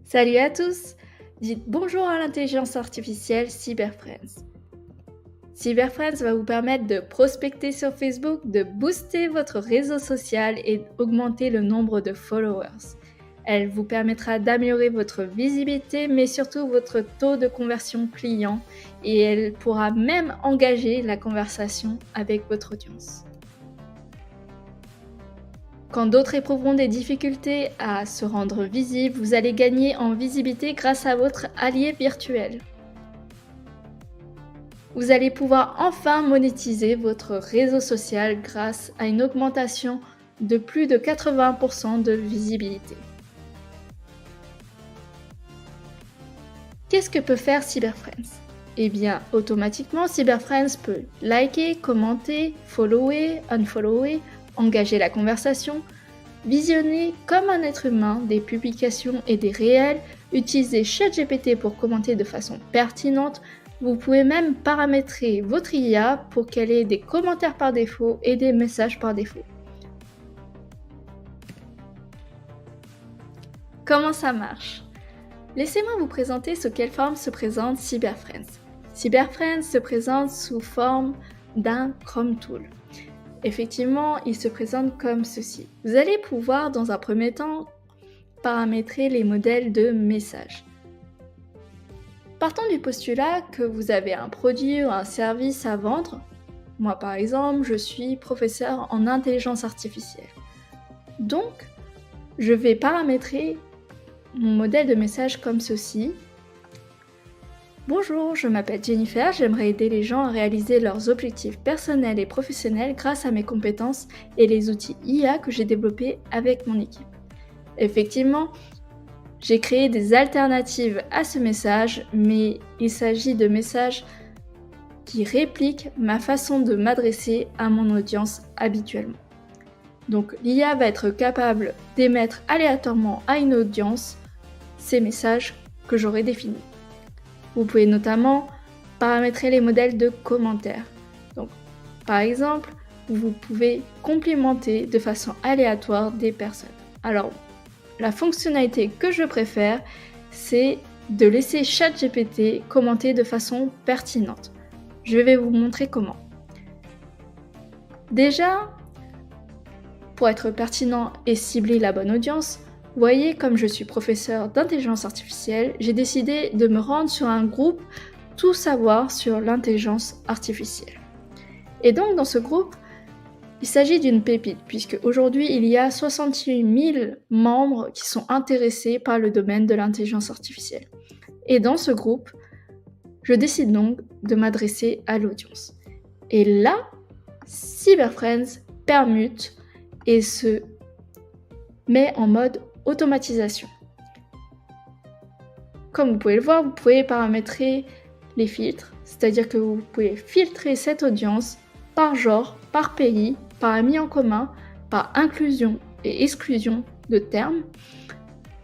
Salut à tous! Dites bonjour à l'intelligence artificielle CyberFriends. CyberFriends va vous permettre de prospecter sur Facebook, de booster votre réseau social et d'augmenter le nombre de followers. Elle vous permettra d'améliorer votre visibilité, mais surtout votre taux de conversion client, et elle pourra même engager la conversation avec votre audience. Quand d'autres éprouveront des difficultés à se rendre visibles, vous allez gagner en visibilité grâce à votre allié virtuel. Vous allez pouvoir enfin monétiser votre réseau social grâce à une augmentation de plus de 80% de visibilité. Qu'est-ce que peut faire CyberFriends? Eh bien, automatiquement, CyberFriends peut liker, commenter, follower, unfollower, engager la conversation, visionner comme un être humain des publications et des réels, utiliser ChatGPT pour commenter de façon pertinente. Vous pouvez même paramétrer votre IA pour qu'elle ait des commentaires par défaut et des messages par défaut. Comment ça marche? Laissez-moi vous présenter sous quelle forme se présente CyberFriends. CyberFriends se présente sous forme d'un Chrome Tool. Effectivement, il se présente comme ceci. Vous allez pouvoir, dans un premier temps, paramétrer les modèles de messages. Partons du postulat que vous avez un produit ou un service à vendre. Moi, par exemple, je suis professeur en intelligence artificielle. Donc, je vais paramétrer mon modèle de message comme ceci. Bonjour, je m'appelle Jennifer, j'aimerais aider les gens à réaliser leurs objectifs personnels et professionnels grâce à mes compétences et les outils IA que j'ai développés avec mon équipe. Effectivement, j'ai créé des alternatives à ce message, mais il s'agit de messages qui répliquent ma façon de m'adresser à mon audience habituellement. Donc l'IA va être capable d'émettre aléatoirement à une audience ces messages que j'aurai définis. Vous pouvez notamment paramétrer les modèles de commentaires. Donc, par exemple, vous pouvez complimenter de façon aléatoire des personnes. Alors, la fonctionnalité que je préfère, c'est de laisser ChatGPT commenter de façon pertinente. Je vais vous montrer comment. Déjà, pour être pertinent et cibler la bonne audience, voyez, comme je suis professeur d'intelligence artificielle, j'ai décidé de me rendre sur un groupe Tout savoir sur l'intelligence artificielle. Et donc dans ce groupe, il s'agit d'une pépite, puisque aujourd'hui il y a 68 000 membres qui sont intéressés par le domaine de l'intelligence artificielle. Et dans ce groupe, je décide donc de m'adresser à l'audience. Et là, CyberFriends permute et se met en mode automatisation. Comme vous pouvez le voir, vous pouvez paramétrer les filtres, c'est-à-dire que vous pouvez filtrer cette audience par genre, par pays, par amis en commun, par inclusion et exclusion de termes.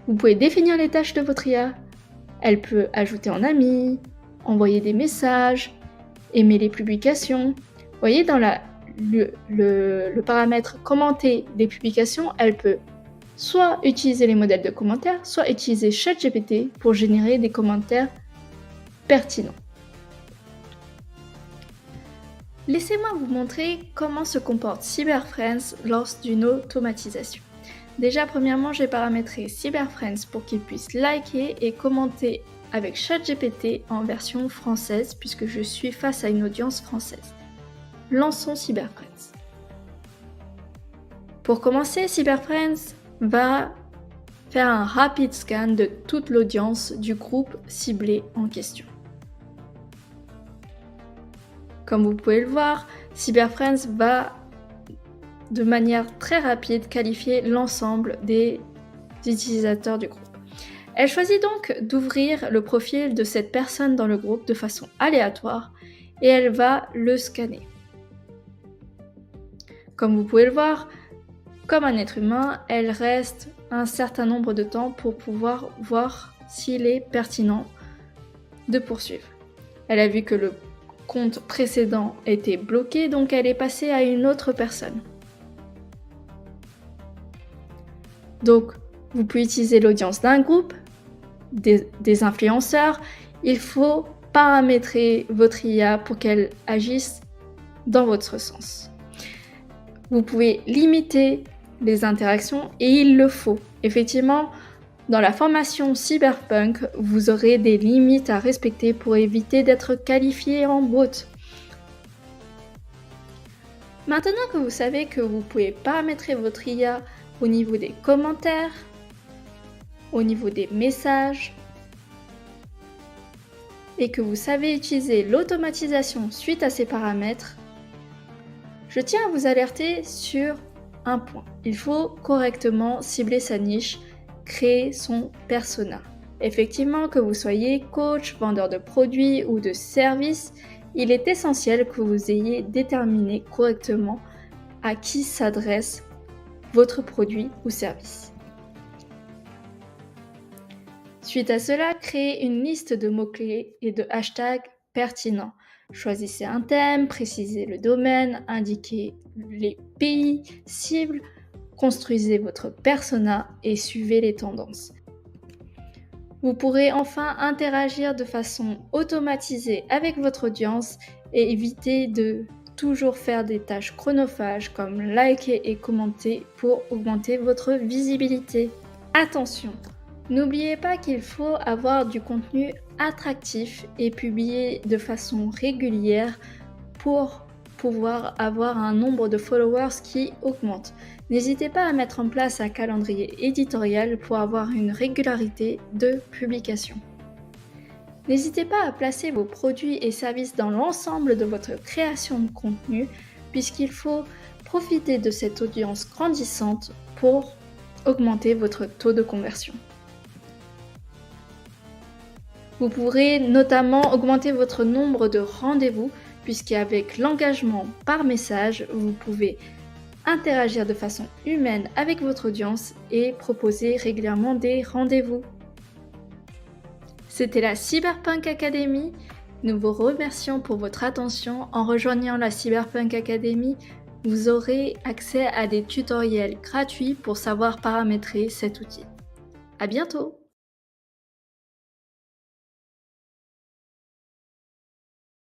Vous pouvez définir les tâches de votre IA. Elle peut ajouter en amis, envoyer des messages, aimer les publications. Vous voyez, dans le paramètre commenter les publications, elle peut soit utiliser les modèles de commentaires, soit utiliser ChatGPT pour générer des commentaires pertinents. Laissez-moi vous montrer comment se comporte CyberFriends lors d'une automatisation. Déjà, premièrement, j'ai paramétré CyberFriends pour qu'il puisse liker et commenter avec ChatGPT en version française, puisque je suis face à une audience française. Lançons CyberFriends. Pour commencer, CyberFriends va faire un rapide scan de toute l'audience du groupe ciblé en question. Comme vous pouvez le voir, CyberFriends va de manière très rapide qualifier l'ensemble des utilisateurs du groupe. Elle choisit donc d'ouvrir le profil de cette personne dans le groupe de façon aléatoire et elle va le scanner. Comme vous pouvez le voir, comme un être humain, elle reste un certain nombre de temps pour pouvoir voir s'il est pertinent de poursuivre. Elle a vu que le compte précédent était bloqué, donc elle est passée à une autre personne. Donc, vous pouvez utiliser l'audience d'un groupe, des influenceurs, il faut paramétrer votre IA pour qu'elle agisse dans votre sens. Vous pouvez limiter les interactions et il le faut. Effectivement, dans la formation Cyberpunk, vous aurez des limites à respecter pour éviter d'être qualifié en bot. Maintenant que vous savez que vous pouvez paramétrer votre IA au niveau des commentaires, au niveau des messages, et que vous savez utiliser l'automatisation suite à ces paramètres, je tiens à vous alerter sur un point. Il faut correctement cibler sa niche, créer son persona. Effectivement, que vous soyez coach, vendeur de produits ou de services, il est essentiel que vous ayez déterminé correctement à qui s'adresse votre produit ou service. Suite à cela, créez une liste de mots-clés et de hashtags pertinents. Choisissez un thème, précisez le domaine, indiquez les pays cibles, construisez votre persona et suivez les tendances. Vous pourrez enfin interagir de façon automatisée avec votre audience et éviter de toujours faire des tâches chronophages comme liker et commenter pour augmenter votre visibilité. Attention! N'oubliez pas qu'il faut avoir du contenu attractif et publier de façon régulière pour pouvoir avoir un nombre de followers qui augmente. N'hésitez pas à mettre en place un calendrier éditorial pour avoir une régularité de publication. N'hésitez pas à placer vos produits et services dans l'ensemble de votre création de contenu puisqu'il faut profiter de cette audience grandissante pour augmenter votre taux de conversion. Vous pourrez notamment augmenter votre nombre de rendez-vous puisqu'avec l'engagement par message, vous pouvez interagir de façon humaine avec votre audience et proposer régulièrement des rendez-vous. C'était la Cyberpunk Academy. Nous vous remercions pour votre attention. En rejoignant la Cyberpunk Academy, vous aurez accès à des tutoriels gratuits pour savoir paramétrer cet outil. À bientôt!